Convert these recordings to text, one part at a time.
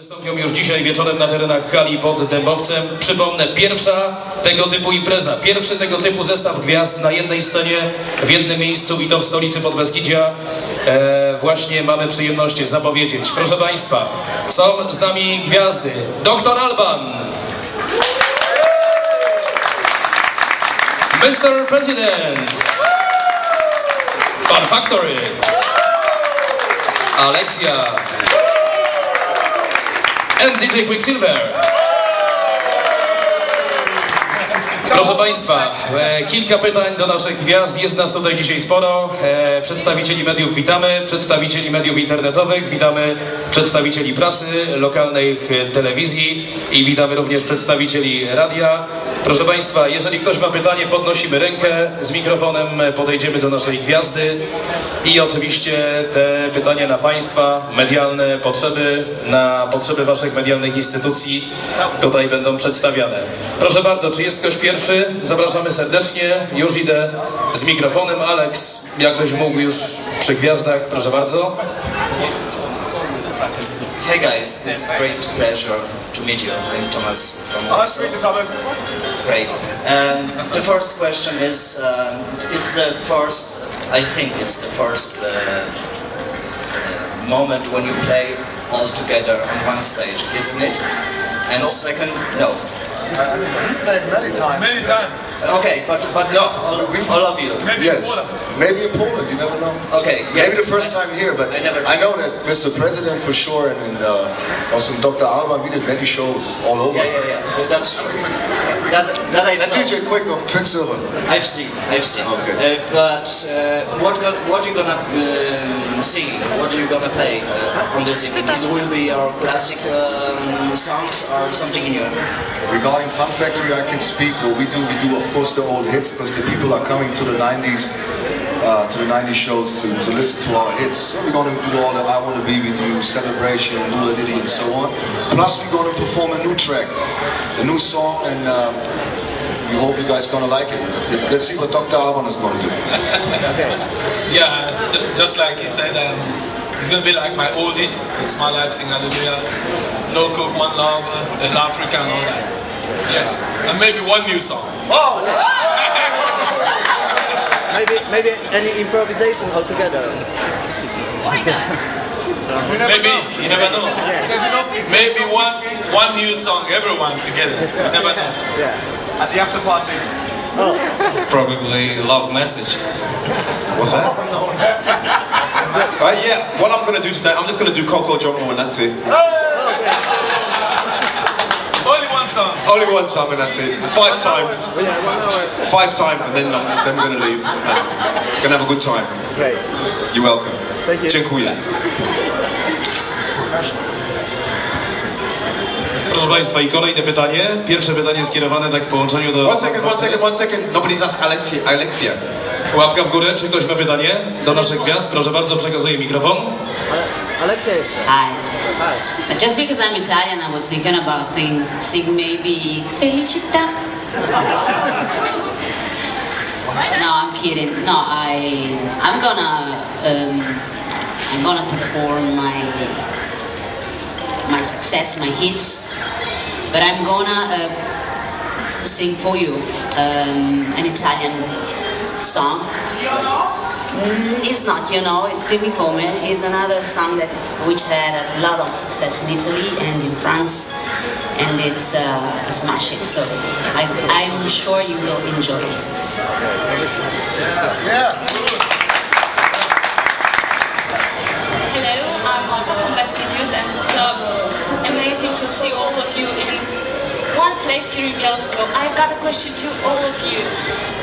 Wystąpią już dzisiaj wieczorem na terenach hali pod Dębowcem. Przypomnę, pierwsza tego typu impreza, pierwszy tego typu zestaw gwiazd na jednej scenie, w jednym miejscu i to w stolicy Podbeskidzia. Właśnie mamy przyjemność zapowiedzieć. Proszę Państwa, są z nami gwiazdy. Dr. Alban, Mr. President, Fun Factory, Alexia and DJ Quicksilver. Proszę Państwa, kilka pytań do naszych gwiazd. Jest nas tutaj dzisiaj sporo. Przedstawicieli mediów witamy, przedstawicieli mediów internetowych, witamy przedstawicieli prasy, lokalnych telewizji i witamy również przedstawicieli radia. Proszę Państwa, jeżeli ktoś ma pytanie, podnosimy rękę, z mikrofonem podejdziemy do naszej gwiazdy i oczywiście te pytania na Państwa medialne potrzeby, na potrzeby Waszych medialnych instytucji tutaj będą przedstawiane. Proszę bardzo, czy jest ktoś pierwszy? Zapraszamy serdecznie, już idę z mikrofonem. Alex, jakbyś mógł już przy gwiazdach, proszę bardzo. Hey guys, it's a great pleasure to meet you. I'm Thomas from Nice to meet you, Thomas. Great. The first question is, it's the first, I think it's the first moment when you play all together on one stage, isn't it? And second, no. We played many times. Many times. Okay, but not all of you. Maybe Yes. in Poland. Maybe in Poland, you never know. Okay. Maybe the first time here, but I I know that Mr. President for sure, and also Dr. Alban, we did many shows all over. Yeah, that's true. That I And saw. DJ Quicksilver. I've seen. Okay. But what you gonna see? What are you gonna play on this evening? It will be our classic songs or something new. Regarding Fun Factory, I can speak. What we do of course the old hits, because the people are coming to the 90s, to the 90s shows to listen to our hits. So we're going to do all the I Want to Be With You, Celebration, Lula Diddy, and so on. Plus we're going to perform a new track, a new song, and we hope you guys going to like it. Let's see what Dr. Alban is going to do. Yeah, just like he said, it's going to be like my old hits. It's My Life, Sing Hallelujah, No Coke, One Love, El Africa and all that. Yeah, and maybe one new song. Oh! Maybe any improvisation altogether. You never know. There's enough. Maybe one new song, everyone together. You never know. Yeah. At the after party. Probably Love Message. What's that? Yeah, what I'm gonna do today, I'm just gonna do Coco Jungle and that's it. Only one song. Only one song and that's it. 5 times. 5 times and then we're gonna leave. Gonna have a good time. Great. You're welcome. Thank you. Dziękuję. Proszę Państwa, i kolejne pytanie. Pierwsze pytanie skierowane tak w połączeniu do... One second. Nobody's asked Alexia. Łapka w górę, czy ktoś ma pytanie do naszych gwiazd? Proszę bardzo, przekazuję mikrofon. Alexia. Hi. Hi. Just because I'm Italian, I was thinking about sing maybe Felicita. No, I'm kidding. No, I'm gonna perform my success, my hits, but I'm gonna sing for you an Italian song. It's not, it's Dimmi Come. It's another song which had a lot of success in Italy and in France, and it's a smash hit. So I'm sure you will enjoy it. Yeah. Hello, I'm Marta from Beskidzius, and it's amazing to see all of you in one place here in Bielsko. I've got a question to all of you.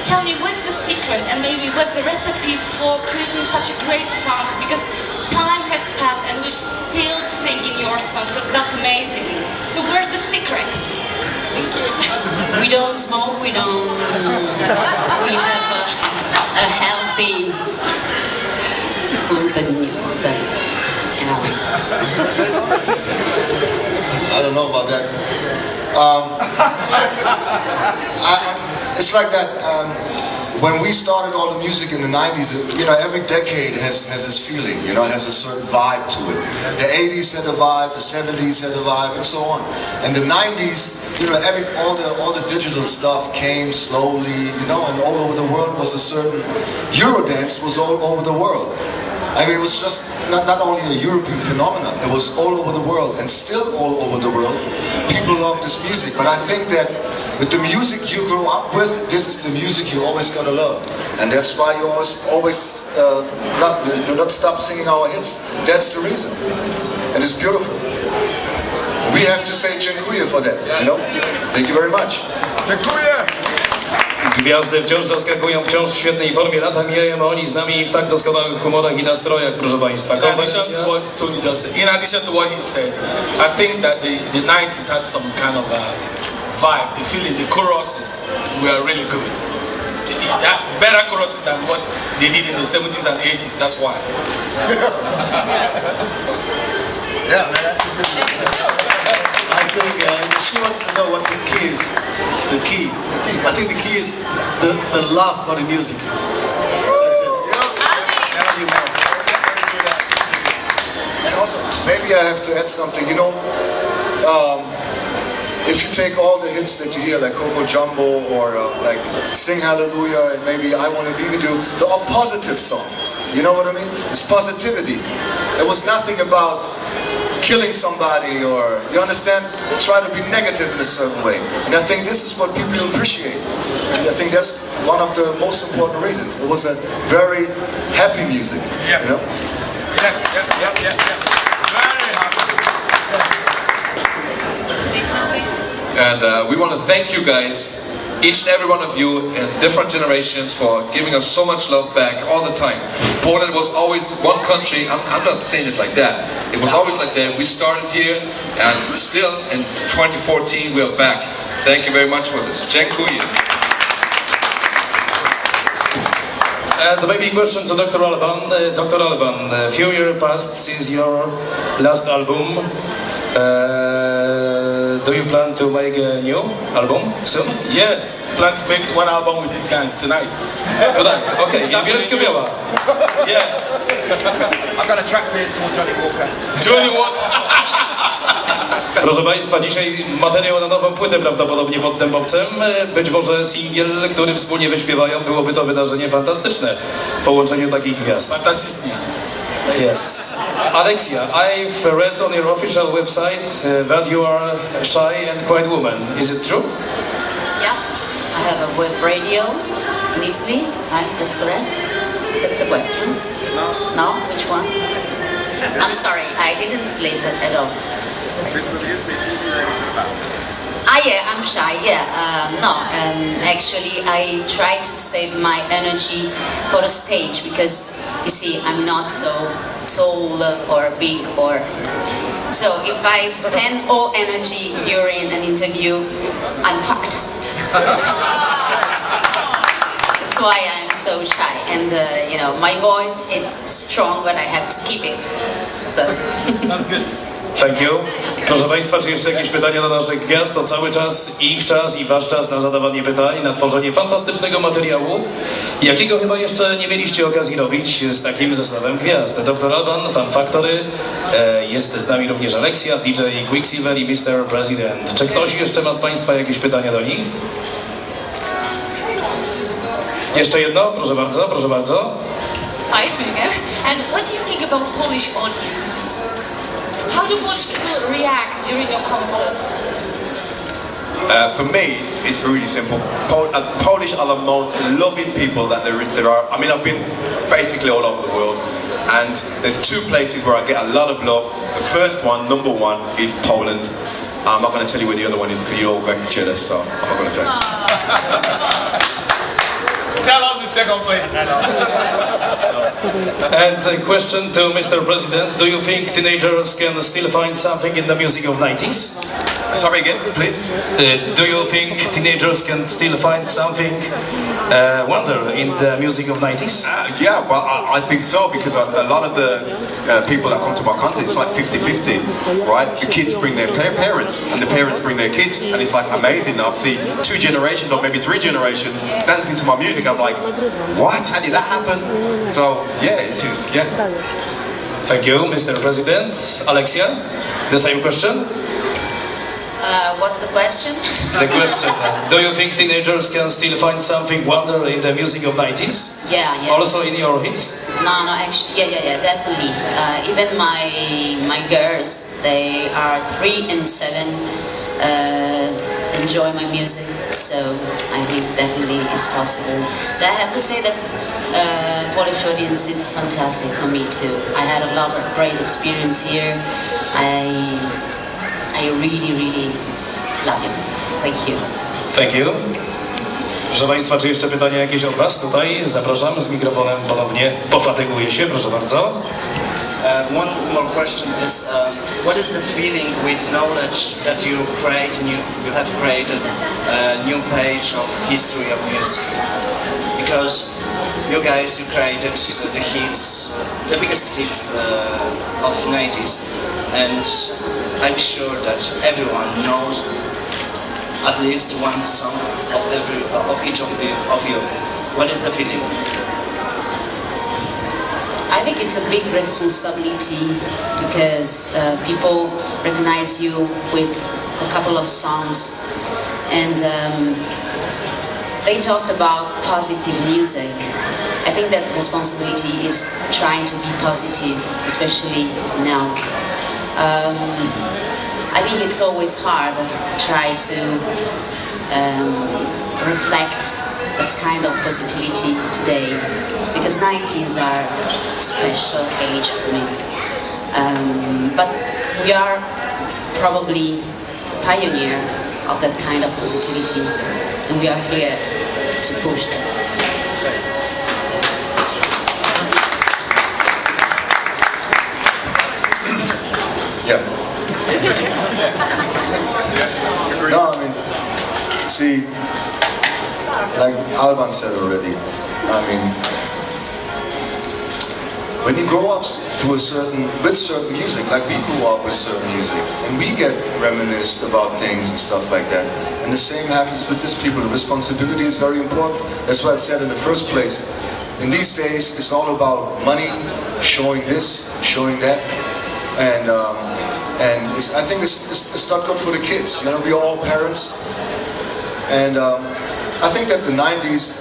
Tell me, what's the secret and maybe what's the recipe for creating such a great songs? Because time has passed and we're still singing your songs, so that's amazing. So where's the secret? Thank you. We don't smoke, we have a healthy food and so, I don't know about that. It's like that. When we started all the music in the 90s, every decade has its feeling, has a certain vibe to it. The 80s had a vibe, the 70s had a vibe, and so on. And the 90s, you know, all the digital stuff came slowly, you know, and all over the world was a certain Eurodance was all over the world. I mean, it was just not only a European phenomenon, it was all over the world, and still all over the world. People love this music, but I think that with the music you grow up with, this is the music you're always gonna love. And that's why you always not stop singing our hits. That's the reason. And it's beautiful. We have to say dziękuję for that, you know? Thank you very much. Dziękuję! Gwiazdy wciąż zaskakują, wciąż w świetnej formie. Lata mijają, a oni z nami w tak doskonałych humorach i nastrojach, proszę Państwa. In addition to what Tony just said, I think that the 90s had some kind of a vibe. The feeling, the choruses were really good. Better choruses than what they did in the 70s and 80s, that's why. Yeah, man, that's a good I think she wants to know what the key is. The key. I think the key is the love for the music. That's it. Thank you, man. And also, maybe I have to add something. You know, if you take all the hits that you hear, like Coco Jumbo or like Sing Hallelujah and maybe I Want to Be With You, they're all positive songs. You know what I mean? It's positivity. It was nothing about killing somebody or, you understand, try to be negative in a certain way. And I think this is what people appreciate. And I think that's one of the most important reasons. It was a very happy music, you know? Very happy. And we want to thank you guys, each and every one of you in different generations, for giving us so much love back all the time. Poland was always one country. I'm not saying it like that. It was always like that. We started here, and still in 2014 we are back. Thank you very much for this. Dziękuję. And maybe a question to Dr. Alban. Dr. Alban, a few years passed since your last album. Do you plan to make a new album soon? Yes, plan to make one album with these guys tonight. Tonight, okay. In Bielsko-Biała. Yeah. I've got a track for you, it's called Johnny Walker. Johnny Walker. Proszę Państwa, dzisiaj materiał na nową płytę prawdopodobnie pod Dębowcem. Być może singiel, który wspólnie wyśpiewają, byłoby to wydarzenie fantastyczne w połączeniu takich gwiazd. Fantastycznie. Yes. Alexia, I've read on your official website that you are shy and quiet woman. Is it true? Yeah, I have a web radio in Italy, right? That's correct? That's the question. No? Which one? I'm sorry, I didn't sleep at all. Yeah, I'm shy, yeah. Actually I try to save my energy for the stage because, you see, I'm not so tall or big or... So if I spend all energy during an interview, I'm fucked. That's why I'm so shy. And, you know, my voice, it's strong, but I have to keep it. So. That's good. Thank you. Proszę Państwa, czy jeszcze jakieś pytania do naszych gwiazd? To cały czas ich czas i Wasz czas na zadawanie pytań, na tworzenie fantastycznego materiału, jakiego chyba jeszcze nie mieliście okazji robić z takim zestawem gwiazd. Dr. Alban, Fan Factory, jest z nami również Alexia, DJ Quicksilver i Mr. President. Czy ktoś jeszcze ma z Państwa jakieś pytania do nich? Jeszcze jedno? Proszę bardzo, proszę bardzo. Hi, it's me again. And what do you think about Polish audience? How do Polish people react during your concerts? For me, it's really simple. Polish are the most loving people that there are. I mean, I've been basically all over the world, and there's two places where I get a lot of love. The first one, number one, is Poland. I'm not going to tell you where the other one is because you're all very jealous, so I'm not going to say. Tell us the second place. And a question to Mr. President. Do you think teenagers can still find something in the music of 90s? Sorry again, please. Do you think teenagers can still find something wonder in the music of 90s? Yeah, well, I think so, because a lot of the people that come to my concert, it's like 50-50, right? The kids bring their parents, and the parents bring their kids, and it's like amazing. I've seen 2 generations, or maybe 3 generations, dancing to my music. I'm like, what? How did that happen? So, yeah, it is, yeah. Thank you, Mr. President. Alexia, the same question? What's the question? The question, do you think teenagers can still find something wonder in the music of 90s? Yeah. Also in your hits? No, actually, yeah, definitely. Even my girls, they are 3 and 7, enjoy my music, so I think definitely it's possible. But I have to say that Polish audience is fantastic for me too. I had a lot of great experience here. I really love you. Thank you. Thank you. Proszę Państwa, czy jeszcze pytania jakieś od Was tutaj? Zapraszam z mikrofonem ponownie. Pofatyguje się, proszę bardzo. One more question is, what is the feeling with knowledge that you create and you have created a new page of history of music? Because you guys, you created the hits, the biggest hits of 90s, and I'm sure that everyone knows at least one song of each of you. What is the feeling? I think it's a big responsibility because people recognize you with a couple of songs, and they talked about positive music. I think that responsibility is trying to be positive, especially now. I think it's always hard to try to reflect this kind of positivity today, because 90s are a special age for me. But we are probably pioneer of that kind of positivity, and we are here to push that. Yeah. No, I mean, see, like Alban said already, I mean, when you grow up with certain music, like we grew up with certain music, and we get reminisced about things and stuff like that. And the same happens with these people. The responsibility is very important. That's why I said in the first place, in these days, it's all about money, showing this, showing that, and I think it's not good for the kids. You know, we're all parents, and I think that the 90s,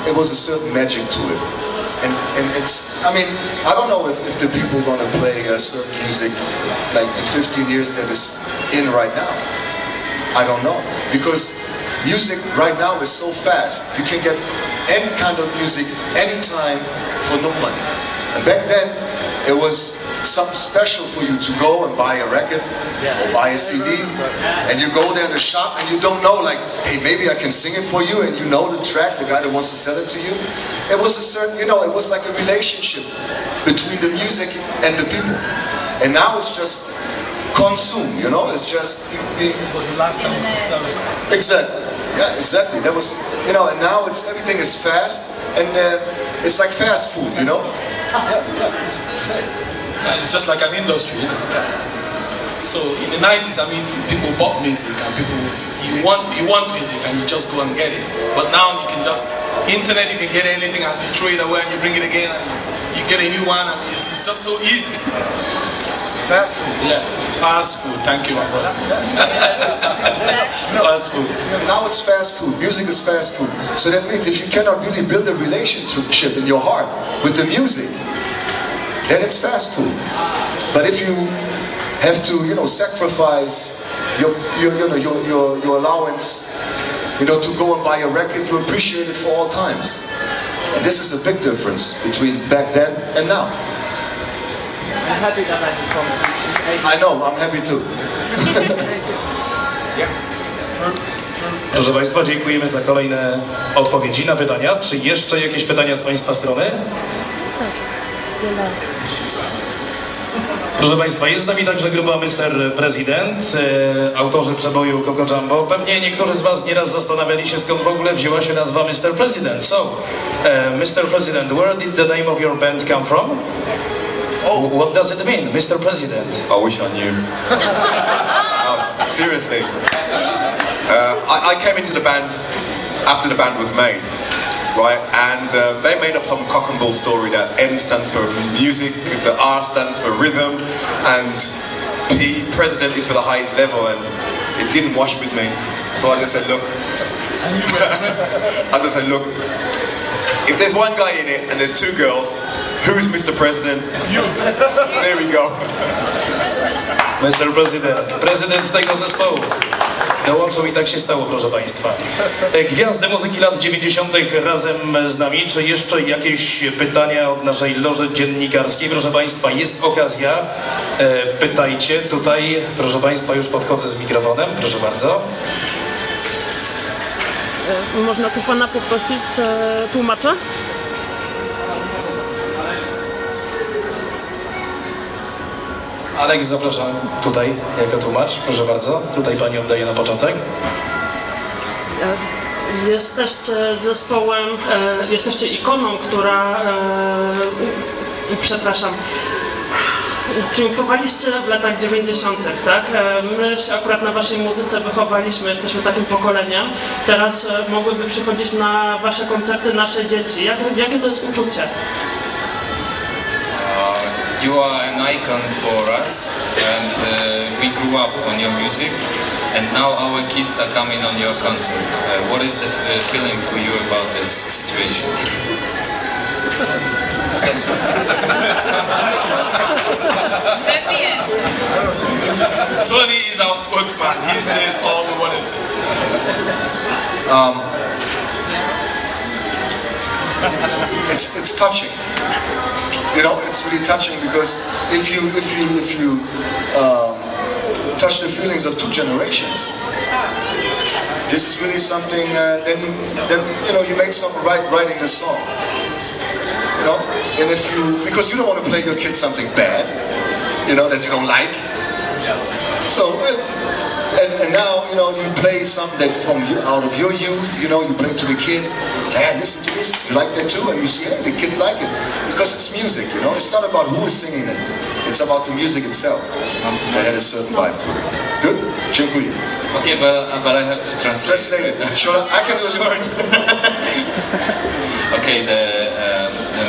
it was a certain magic to it. And it's, I mean, I don't know if the people are going to play a certain music like in 15 years that is in right now. I don't know. Because music right now is so fast. You can get any kind of music anytime for no money. And back then, it was something special for you to go and buy a record or buy a CD, and you go there in the shop and you don't know, like, hey, maybe I can sing it for you, and you know the track, the guy that wants to sell it to you. It was a certain, you know, it was like a relationship between the music and the people. And now it's just consume, you know, it's just It was the last time we could sell it. exactly, yeah, exactly. That was, you know, and now it's everything is fast, and it's like fast food, you know. Yeah, it's just like an industry, you know? So in the 90s, I mean, people bought music and people, you want music and you just go and get it. But now you can just, internet, you can get anything and you throw it away and you bring it again and you get a new one. I mean, it's just so easy. Fast food. Yeah, fast food. Thank you, my brother. Fast food. Now it's fast food. Music is fast food. So that means if you cannot really build a relationship in your heart with the music, then it's fast food. But if you have to, you know, sacrifice your allowance, you know, to go and buy a record, you appreciate it for all times. And this is a big difference between back then and now. I'm happy that I'm from this age. I know, I'm happy too. Proszę Państwa, dziękujemy za kolejne odpowiedzi na pytania. Czy jeszcze jakieś pytania z Państwa strony? Proszę Państwa, jest z nami także grupa Mr. President, autorzy przeboju Coco Jumbo. Pewnie niektórzy z Was nieraz zastanawiali się, skąd w ogóle wzięła się nazwa Mr. President. So, Mr. President, where did the name of your band come from? Oh. What does it mean, Mr. President? I wish I knew. No, seriously. I came into the band after the band was made. right? And they made up some cock and bull story that M stands for music, the R stands for rhythm, and president is for the highest level, and it didn't wash with me. So I just said, look, if there's one guy in it and there's two girls, who's Mr. President? You. There we go. Mr. President, prezydent tego zespołu. Dołączył i tak się stało, proszę Państwa. Gwiazdy muzyki lat 90. razem z nami. Czy jeszcze jakieś pytania od naszej loży dziennikarskiej? Proszę Państwa, jest okazja. Pytajcie. Tutaj, proszę Państwa, już podchodzę z mikrofonem. Proszę bardzo. Można tu Pana poprosić tłumacza? Aleks, zapraszam tutaj jako tłumacz. Proszę bardzo. Tutaj Pani oddaje na początek. Jesteście zespołem, jesteście ikoną, która, przepraszam, triumfowaliście w latach 90., tak? My się akurat na Waszej muzyce wychowaliśmy, jesteśmy takim pokoleniem. Teraz mogłyby przychodzić na Wasze koncerty nasze dzieci. Jakie to jest uczucie? You are an icon for us, and we grew up on your music, and now our kids are coming on your concert. What is the feeling for you about this situation? Let me answer. Tony is our spokesman. He says all we want to say. It's touching. You know, it's really touching because if you touch the feelings of two generations, this is really something. Then you know you make something right writing the song. You know, and if you, because you don't want to play your kids something bad, you know, that you don't like. So and now you know you play something that from you, out of your youth. You know, you play to the kid. Dad, listen to this. You like that too? And you see, hey, the kid like it because it's music. You know, it's not about who is singing it. It's about the music itself that had a certain vibe to it. Good? Dziękuję. Okay, but I have to translate. Translate it. Sure, I can do it. Okej,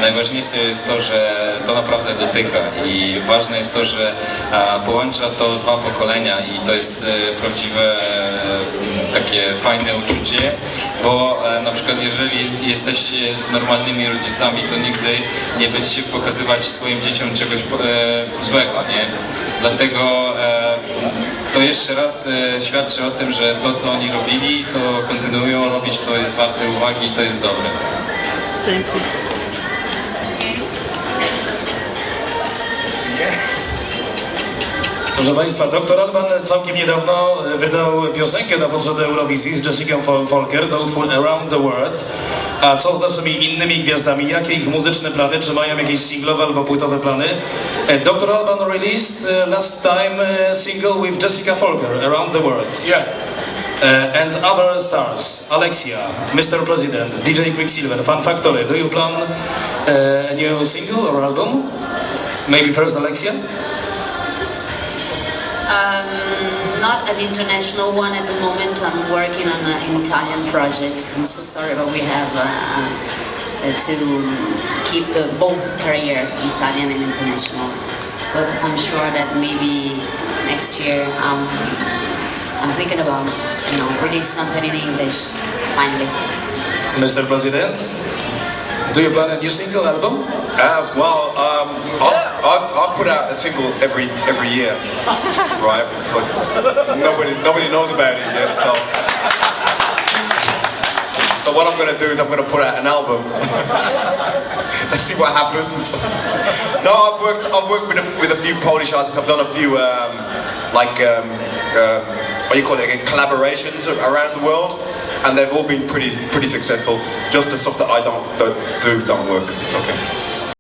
najważniejsze jest to, że to naprawdę dotyka i ważne jest to, że połącza to dwa pokolenia i to jest prawdziwe takie fajne uczucie, bo na przykład jeżeli jesteście normalnymi rodzicami, to nigdy nie będziecie pokazywać swoim dzieciom czegoś złego, nie? Dlatego to jeszcze raz świadczy o tym, że to co oni robili, co kontynuują robić, to jest warte uwagi i to jest dobre. Dzięki. Proszę Państwa, dr Alban całkiem niedawno wydał piosenkę na potrzeby Eurowizji z Jessica Folker, to utwór Around the World. A co z naszymi innymi gwiazdami? Jakie ich muzyczne plany? Czy mają jakieś singlowe albo płytowe plany? Dr Alban released last time a single with Jessica Folker, Around the World. Yeah. And other stars, Alexia, Mr. President, DJ Quicksilver, Fun Factory. Do you plan a new single or album? Maybe first Alexia? Not an international one at the moment. I'm working on an Italian project. I'm so sorry, but we have to keep both career, Italian and international. But I'm sure that maybe next year I'm thinking about, you know, release something in English finally. Mr. President, do you plan a new single album? I've put out a single every year, right? But nobody knows about it yet. So what I'm going to do is I'm going to put out an album. Let's see what happens. No, I've worked with a few Polish artists. I've done a few what do you call it again? Collaborations around the world, and they've all been pretty successful. Just the stuff that I don't work. It's okay.